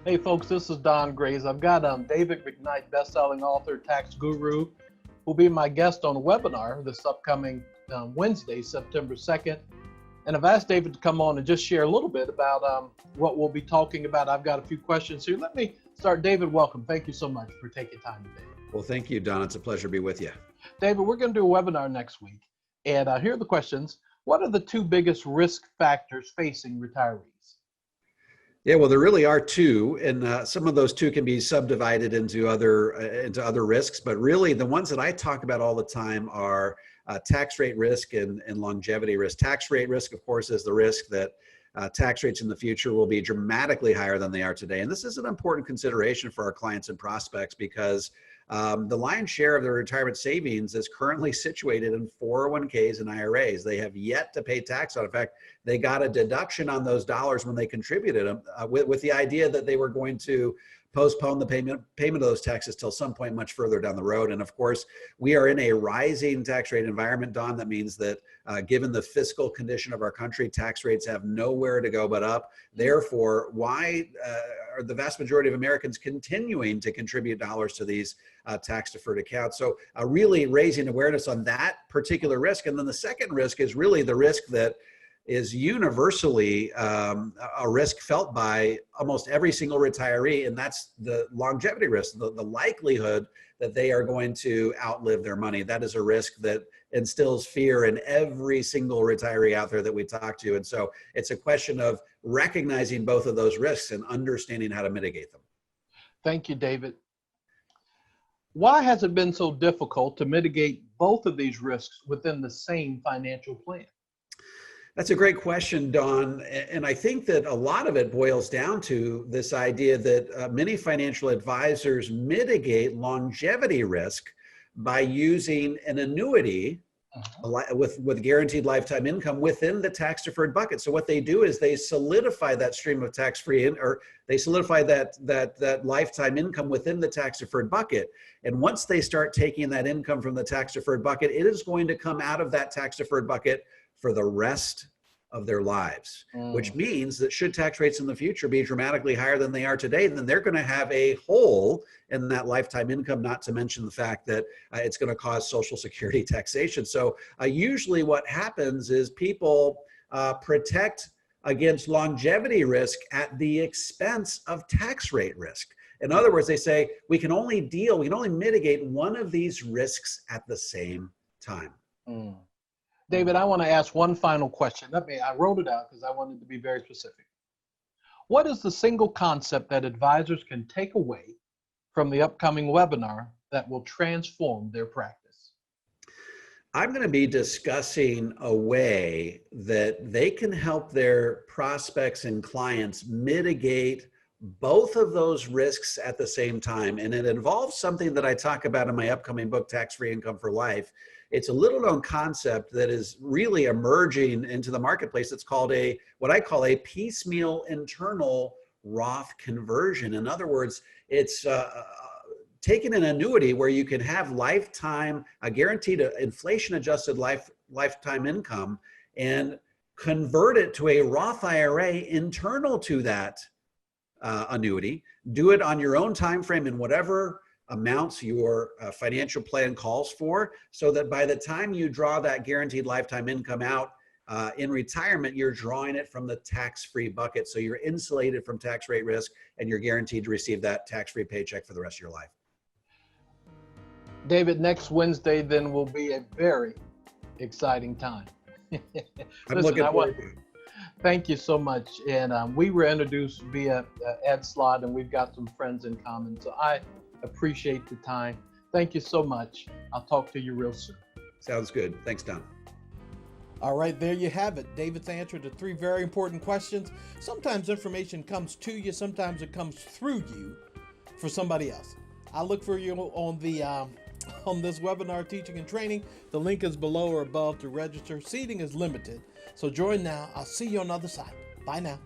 Hey folks, this is Don Grays. I've got David McKnight, best-selling author, tax guru, who'll be my guest on a webinar this upcoming Wednesday, September 2nd. And I've asked David to come on and just share a little bit about what we'll be talking about. I've got a few questions here. Let me start. David, welcome. Thank you so much for taking time today. Well, thank you, Don. It's a pleasure to be with you. David, we're going to do a webinar next week. And here are the questions. What are the two biggest risk factors facing retirees? Yeah, well, there really are two, and some of those two can be subdivided into other risks. But really, the ones that I talk about all the time are tax rate risk and longevity risk. Tax rate risk, of course, is the risk that tax rates in the future will be dramatically higher than they are today. And this is an important consideration for our clients and prospects because the lion's share of their retirement savings is currently situated in 401ks and IRAs. They have yet to pay tax on. In fact, they got a deduction on those dollars when they contributed them with the idea that they were going to postpone the payment of those taxes till some point much further down the road. And of course, we are in a rising tax rate environment, Don. That means that given the fiscal condition of our country, tax rates have nowhere to go but up. Therefore, why are the vast majority of Americans continuing to contribute dollars to these tax deferred accounts? So really raising awareness on that particular risk. And then the second risk is really the risk that is universally a risk felt by almost every single retiree, and that's the longevity risk, the likelihood that they are going to outlive their money. That is a risk that instills fear in every single retiree out there that we talk to. And so it's a question of recognizing both of those risks and understanding how to mitigate them. Thank you, David. Why has it been so difficult to mitigate both of these risks within the same financial plan? That's a great question, Don. And I think that a lot of it boils down to this idea that many financial advisors mitigate longevity risk by using an annuity with guaranteed lifetime income within the tax deferred bucket. So what they do is they solidify that stream of tax-free, or they solidify that lifetime income within the tax deferred bucket. And once they start taking that income from the tax deferred bucket, it is going to come out of that tax deferred bucket for the rest of their lives, which means that should tax rates in the future be dramatically higher than they are today, then they're going to have a hole in that lifetime income, not to mention the fact that it's going to cause Social Security taxation. So usually what happens is people protect against longevity risk at the expense of tax rate risk. In other words, they say we can only mitigate one of these risks at the same time. David, I want to ask one final question. I wrote it out because I wanted to be very specific. What is the single concept that advisors can take away from the upcoming webinar that will transform their practice? I'm going to be discussing a way that they can help their prospects and clients mitigate both of those risks at the same time. And it involves something that I talk about in my upcoming book, Tax-Free Income for Life. It's a little known concept that is really emerging into the marketplace. It's called what I call a piecemeal internal Roth conversion. In other words, it's taking an annuity where you can have a guaranteed inflation adjusted lifetime income and convert it to a Roth IRA internal to that annuity. Do it on your own time frame in whatever amounts your financial plan calls for, so that by the time you draw that guaranteed lifetime income out in retirement, you're drawing it from the tax-free bucket. So you're insulated from tax rate risk and you're guaranteed to receive that tax-free paycheck for the rest of your life. David, next Wednesday then will be a very exciting time. I'm looking forward to it. Thank you so much. And we were introduced via Ed Slott, and we've got some friends in common. So I appreciate the time. Thank you so much. I'll talk to you real soon. Sounds good. Thanks, Don. All right, there you have it. David's answer to 3 very important questions. Sometimes information comes to you, sometimes it comes through you for somebody else. I'll look for you on this webinar, teaching and training. The link is below or above to register. Seating is limited, so join now. I'll see you on the other side. Bye now.